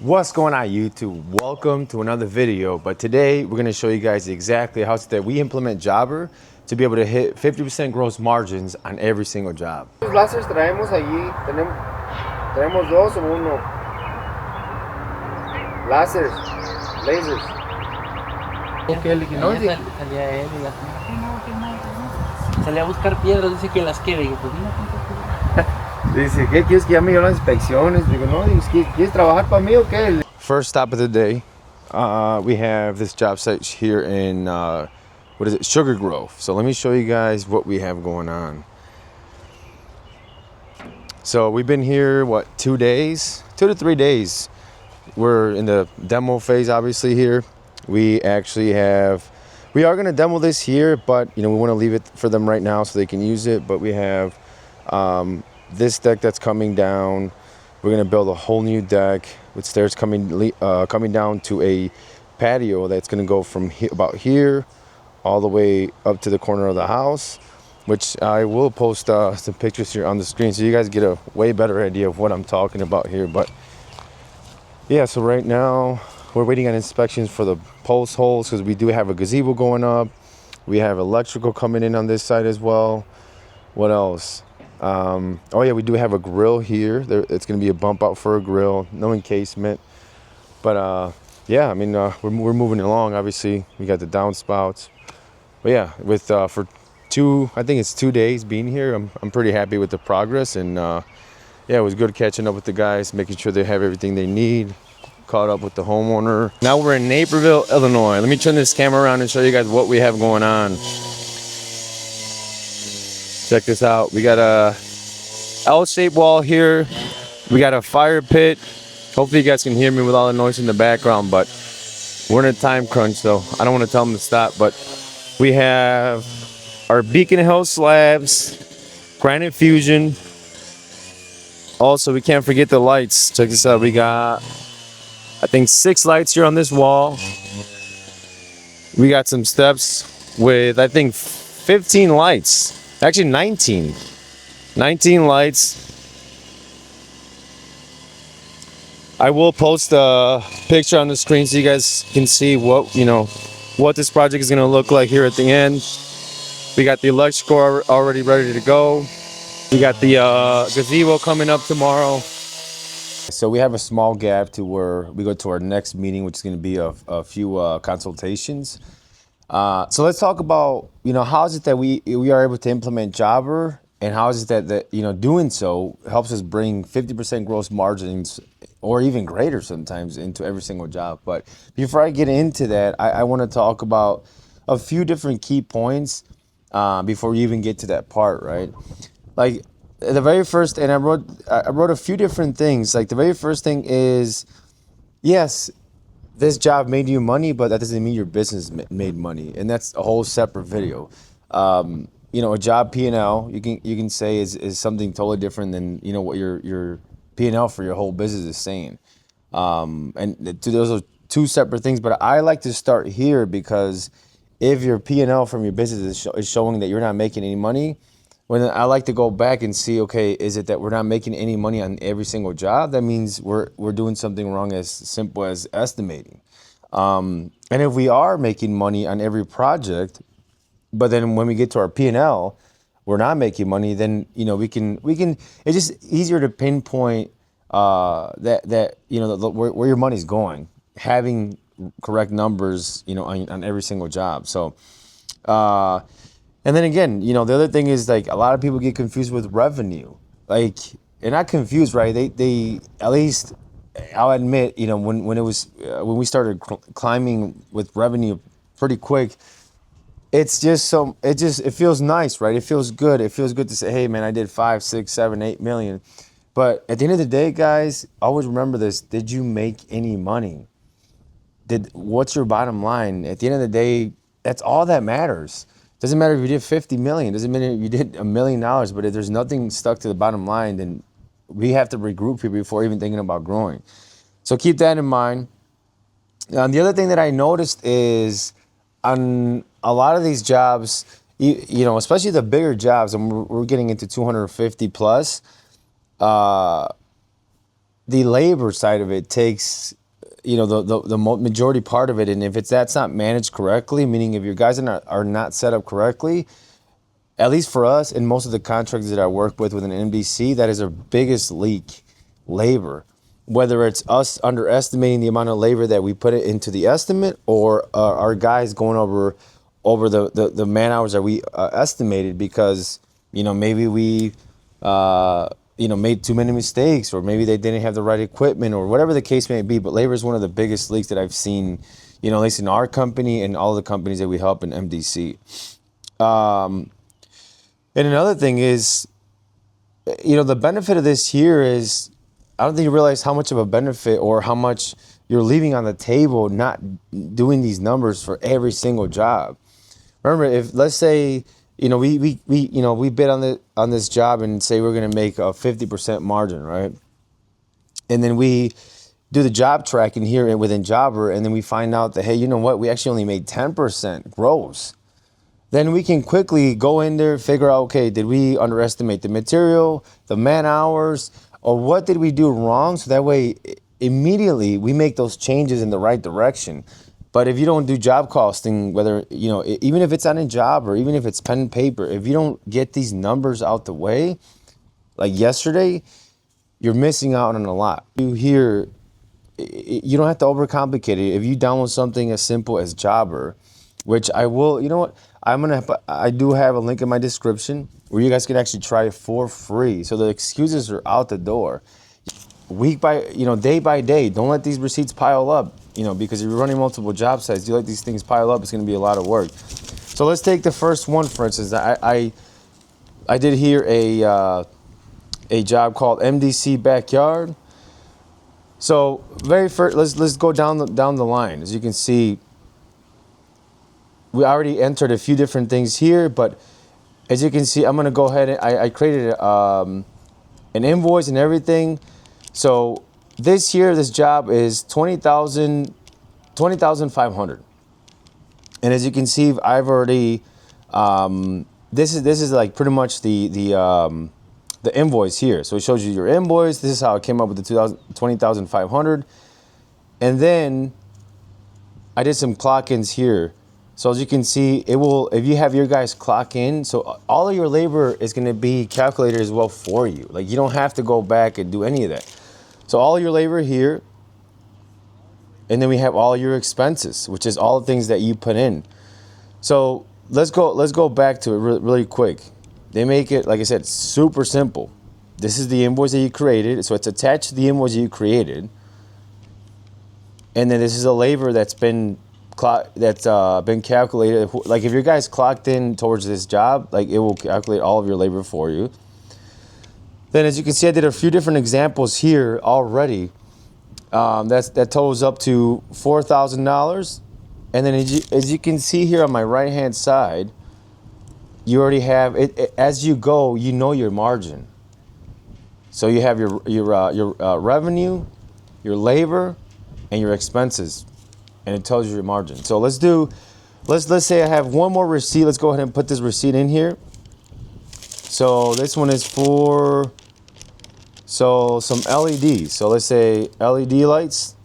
What's going on, YouTube? Welcome to another video. But today we're going to show you guys exactly how that we implement Jobber to be able to hit 50% gross margins on every single job. Los láseres traemos allí, traemos dos o uno. Láseres, lasers. Okay, le dije, no, salía él y las salía a buscar piedras, dice que las quiere. Digo, pues Dice, ¿qué quieres que llame yo las inspecciones? Digo, no, ¿quieres trabajar para mí o qué? First stop of the day, we have this job site here in what is it, Sugar Grove. So let me show you guys what we have going on. So we've been here, what, 2 days? 2 to 3 days. We're in the demo phase, obviously, here. We are going to demo this here, but we want to leave it for them right now so they can use it. But we have this deck that's coming down. We're going to build a whole new deck with stairs coming down to a patio that's going to go from about here all the way up to the corner of the house, which I will post some pictures here on the screen so you guys get a way better idea of what I'm talking about here. But yeah, so right now we're waiting on inspections for the post holes because we do have a gazebo going up. We have electrical coming in on this side as well. What else? Oh yeah, we do have a grill here. It's going to be a bump out for a grill, no encasement. But yeah, I mean, we're moving along. Obviously, we got the downspouts. But yeah, with I think it's 2 days being here, I'm pretty happy with the progress. And yeah, it was good catching up with the guys, making sure they have everything they need. Caught up with the homeowner. Now we're in Naperville, Illinois. Let me turn this camera around and show you guys what we have going on. Check this out. We got a L-shaped wall here. We got a fire pit. Hopefully you guys can hear me with all the noise in the background, but we're in a time crunch, so I don't want to tell them to stop. But we have our Beacon Hill slabs, granite fusion. Also, we can't forget the lights. Check this out. We got, I think, 6 lights here on this wall. We got some steps with, I think, 15 lights. Actually, 19 lights. I will post a picture on the screen so you guys can see what this project is going to look like here at the end. We got the electrical already ready to go. We got the gazebo coming up tomorrow. So we have a small gap to where we go to our next meeting, which is going to be a few consultations. So let's talk about, how is it that we are able to implement Jobber, and how is it that doing so helps us bring 50% gross margins or even greater sometimes into every single job. But before I get into that, I want to talk about a few different key points before we even get to that part, right? Like the very first, and I wrote a few different things. Like the very first thing is, yes, this job made you money, but that doesn't mean your business made money, and that's a whole separate video. A job P&L you can say is something totally different than what your P&L for your whole business is saying. And those are two separate things. But I like to start here because if your P&L from your business is showing that you're not making any money, well, then I like to go back and see, okay, is it that we're not making any money on every single job? That means we're doing something wrong, as simple as estimating. And if we are making money on every project, but then when we get to our P&L, we're not making money, then we can. It's just easier to pinpoint that where your money's going, having correct numbers on every single job. So. And then again, the other thing is, like, a lot of people get confused with revenue. Like, they're not confused, right? They at least, I'll admit, when we started climbing with revenue pretty quick, it feels nice, right? It feels good. It feels good to say, hey man, I did 5, 6, 7, 8 million. But at the end of the day, guys, always remember this: did you make any money? What's your bottom line? At the end of the day, that's all that matters. Doesn't matter if you did 50 million, doesn't matter if you did $1 million, but if there's nothing stuck to the bottom line, then we have to regroup here before even thinking about growing. So keep that in mind. The other thing that I noticed is on a lot of these jobs, especially the bigger jobs, and we're getting into 250 plus, the labor side of it takes, the majority part of it. And if that's not managed correctly, meaning if your guys are not set up correctly, at least for us and most of the contractors that I work with an MDC, that is our biggest leak, labor. Whether it's us underestimating the amount of labor that we put it into the estimate, or our guys going over the man hours that we estimated, because maybe we made too many mistakes, or maybe they didn't have the right equipment, or whatever the case may be. But labor is one of the biggest leaks that I've seen, at least in our company and all the companies that we help in MDC. And another thing is, the benefit of this here is, I don't think you realize how much of a benefit or how much you're leaving on the table not doing these numbers for every single job. Remember, if let's say, we bid on this job and say we're going to make a 50% margin, right? And then we do the job tracking here within Jobber, and then we find out that, hey, you know what? We actually only made 10% gross. Then we can quickly go in there, figure out, okay, did we underestimate the material, the man hours, or what did we do wrong? So that way, immediately we make those changes in the right direction. But if you don't do job costing, whether, even if it's on a job or even if it's pen and paper, if you don't get these numbers out the way, like yesterday, you're missing out on a lot. You don't have to overcomplicate it. If you download something as simple as Jobber, which I will, you know what? I do have a link in my description where you guys can actually try it for free. So the excuses are out the door. Day by day, don't let these receipts pile up, because if you're running multiple job sites, you let these things pile up, it's going to be a lot of work. So let's take the first one, for instance. I did here a job called MDC Backyard. So very first, let's go down the line. As you can see, we already entered a few different things here, but as you can see, I'm going to go ahead and I created an invoice and everything. So this job is $20,500. And as you can see, I've already, this is like pretty much the invoice here. So it shows you your invoice. This is how I came up with the $20,500. And then I did some clock-ins here. So as you can see, if you have your guys clock in, so all of your labor is going to be calculated as well for you. Like, you don't have to go back and do any of that. So all your labor here, and then we have all your expenses, which is all the things that you put in. So let's go back to it really quick. They make it, like I said, super simple. This is the invoice that you created, so it's attached to the invoice that you created. And then this is a labor that's been calculated. Like, if your guys clocked in towards this job, like, it will calculate all of your labor for you. Then, as you can see, I did a few different examples here already. That totals up to $4,000. And then as you can see here on my right hand side, you already have it. As you go, your margin. So you have your revenue, your labor, and your expenses. And it tells you your margin. So let's say I have one more receipt. Let's go ahead and put this receipt in here. So this one is for some LEDs. So let's say LED lights.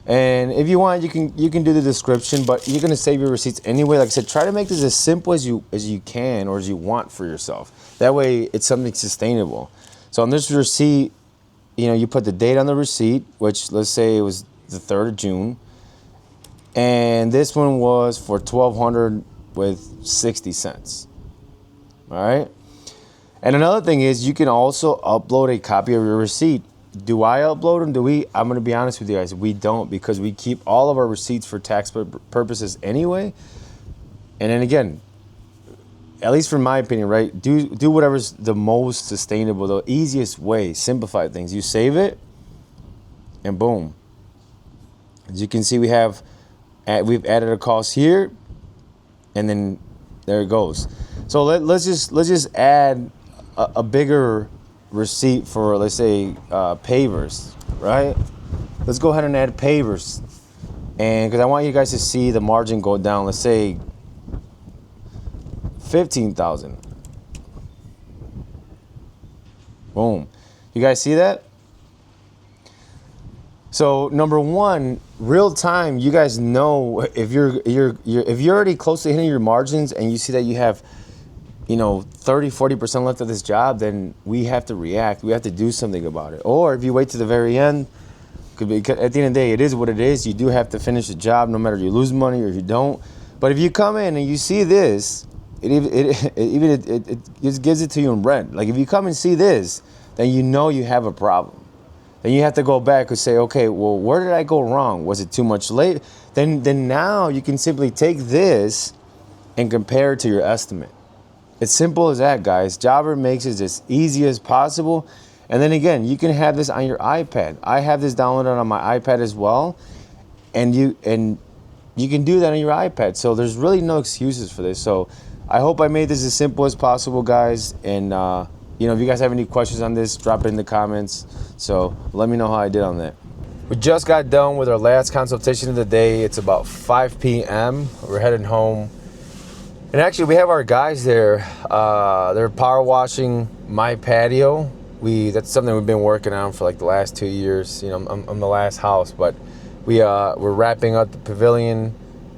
And if you want, you can do the description, but you're gonna save your receipts anyway. Like I said, try to make this as simple as you can or as you want for yourself. That way, it's something sustainable. So on this receipt, you put the date on the receipt, which let's say it was the 3rd of June. And this one was for $1,200 with 60 cents. All right. And another thing is, you can also upload a copy of your receipt. Do I upload them? I'm going to be honest with you guys. We don't, because we keep all of our receipts for tax purposes anyway. And then again, at least from my opinion, right? Do whatever's the most sustainable, the easiest way, simplify things. You save it, and boom. As you can see, we've added a cost here, and then there it goes. So let's just add a bigger receipt for, let's say, pavers, right? Let's go ahead and add pavers, and because I want you guys to see the margin go down. Let's say 15,000. Boom. You guys see that? So number one, real time, you guys know if you're already close to hitting your margins and you see that you have, 30-40% left of this job, then we have to react. We have to do something about it. Or if you wait to the very end, at the end of the day, it is what it is. You do have to finish the job no matter you lose money or you don't. But if you come in and you see this, it just gives it to you in rent. Like if you come and see this, then you know you have a problem. Then you have to go back and say, okay, well, where did I go wrong? Was it too much late? Then now you can simply take this and compare it to your estimate. It's simple as that, guys. Jobber makes it as easy as possible. And then again, you can have this on your iPad. I have this downloaded on my iPad as well. And you can do that on your iPad. So there's really no excuses for this. So I hope I made this as simple as possible, guys. And if you guys have any questions on this, drop it in the comments. So let me know how I did on that. We just got done with our last consultation of the day. It's about 5 p.m. We're heading home. And actually, we have our guys there. They're power washing my patio. That's something we've been working on for like the last 2 years. I'm the last house, but we're wrapping up the pavilion.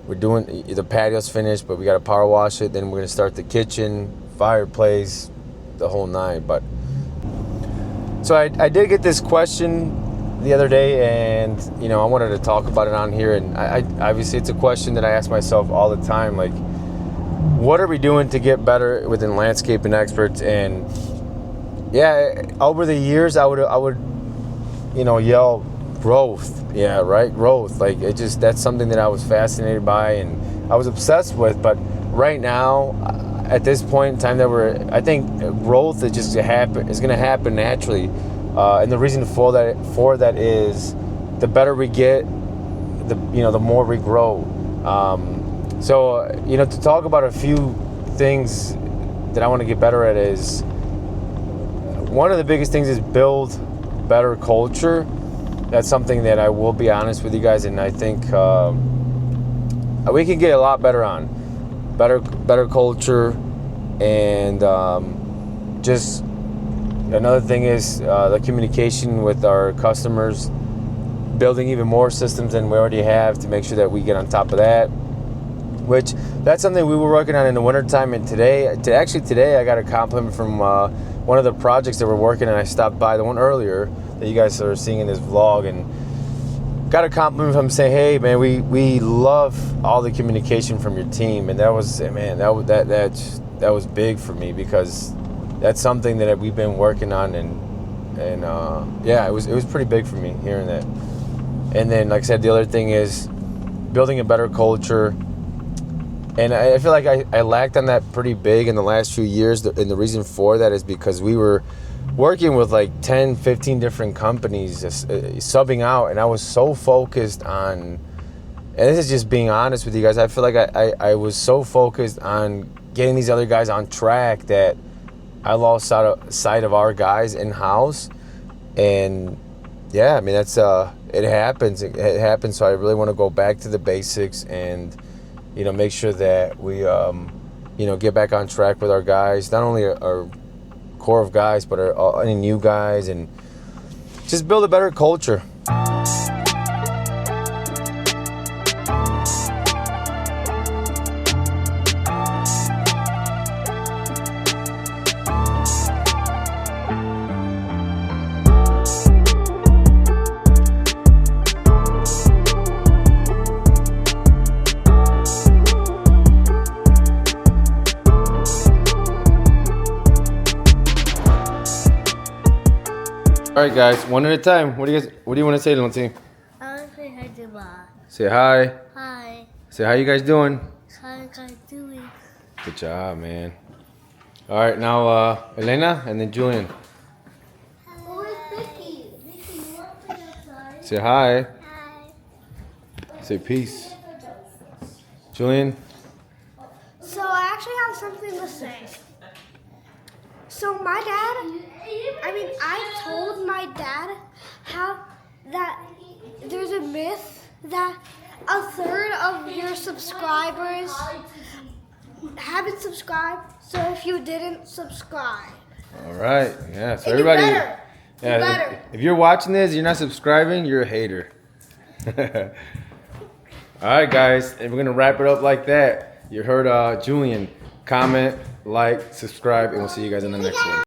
We're doing the patio's finished, but we got to power wash it. Then we're gonna start the kitchen, fireplace, the whole nine. But so I did get this question the other day, and I wanted to talk about it on here. And I obviously it's a question that I ask myself all the time, like, what are we doing to get better within landscaping experts? And yeah, over the years I would yell growth. Yeah, right, growth. Like that's something that I was fascinated by and I was obsessed with. But right now, at this point in time I think growth is just is going to happen naturally. And the reason for that is the better we get, the more we grow. So to talk about a few things that I want to get better at is, one of the biggest things is build better culture. That's something that I will be honest with you guys, and I think we can get a lot better on better culture. And just another thing is the communication with our customers, building even more systems than we already have to make sure that we get on top of that, which that's something we were working on in the wintertime. And today I got a compliment from one of the projects that we're working on. I stopped by the one earlier that you guys are seeing in this vlog, and got a compliment from him saying, hey man, we love all the communication from your team. And that was, man, that was big for me, because that's something that we've been working on, and it was pretty big for me hearing that. And then, like I said, the other thing is building a better culture. And I feel like I lacked on that pretty big in the last few years. And the reason for that is because we were working with like 10, 15 different companies subbing out. And I was so focused on, and this is just being honest with you guys, I feel like I was so focused on getting these other guys on track that I lost sight of our guys in-house. And yeah, I mean, that's it happens. It happens. So I really want to go back to the basics and make sure that we, get back on track with our guys, not only our core of guys, but any new guys, and just build a better culture. All right, guys, one at a time. What do you want to say to the team? I want to say hi to Ma. Say hi. Hi. Say how you guys doing? How you guys doing? Good job, man. All right, now Elena and then Julian. Where's Vicky? Vicky, you want to play outside? Say hi. Hi. Say peace. Julian. So I actually have something to say. So my dad, I told my dad how that there's a myth that a third of your subscribers haven't subscribed. So if you didn't subscribe, All right. Yeah. So and you everybody. better. You Yeah. better. If you're watching this, you're not subscribing. You're a hater. All right, guys, and we're gonna wrap it up like that. You heard Julian. Comment, like, subscribe, and we'll see you guys in the next one.